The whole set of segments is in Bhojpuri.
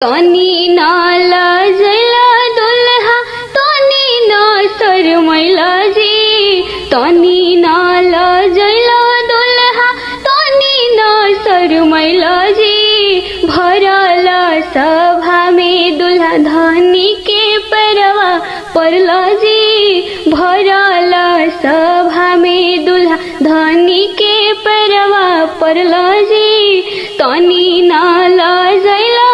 तनी ना लाजला दुल्हा तनी ना शरमैला जी, तनी ना लाजला दुल्हा तनी ना शरमैला जी। भरला सभा में दुल्हा धनी के परवा परला जी, भरला सभा में दुल्हा धनी के परवा परला जी। तनी ना लाजला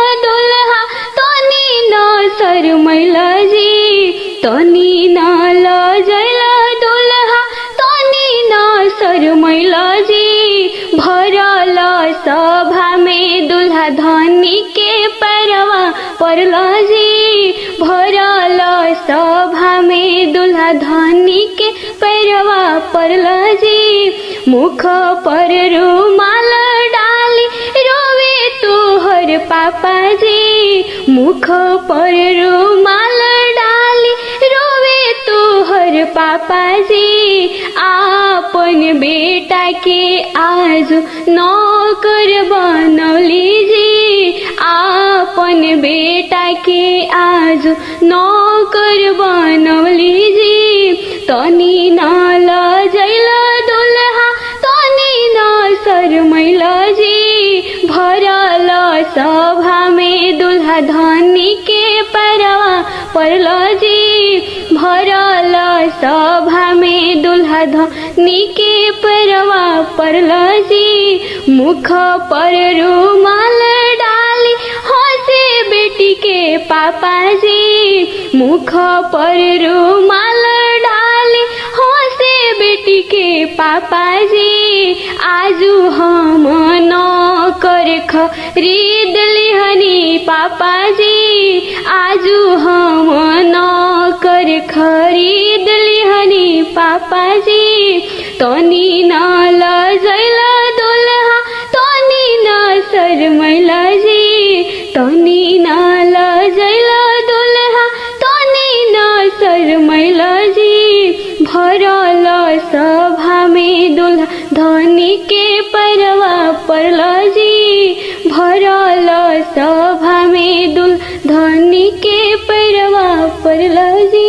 शरमैला जी, तनी ना लाजला दुल्हा तनी ना शरमैला जी। भरला सभा में दुल्हा धनी के परवा परला जी, भरला सभा में दुल्हा धनी के परवा परला जी। मुख पर रुमाल डाली रोवे तोहर पापा जी, मुख पर रुमाल डाली रोवे तोहर पापा जी। आपन बेटा के आज नौकर बनौली जी, आपन बेटा के आज नौकर बनौली जी। तनी ना लाजला दुल्हा तनी ना शरमैला जी, भरला सभा में दुल्हा धनी के परवा परला जी, भरला सभा में दुल्हा धनी के परवा परला जी। मुख पर रुमाल डाली हंसे बेटी के पापा जी, मुख पर रुमाल डाली हंसे बेटी के पापा जी। आजू हम नौकर खरीद लिहनी पापा जी, आजू हम नौकर खरीद लिहनी पापा जी। तनी ना लाजला दुल्हा तनी ना शरमैला जी, तनी ना लाजला दुल्हा तनी ना शरमैला जी। भरला सभा में दुल्हा धनी के परवा परला जी, भरला सभा में दुल्हा धनी के परवा परला जी।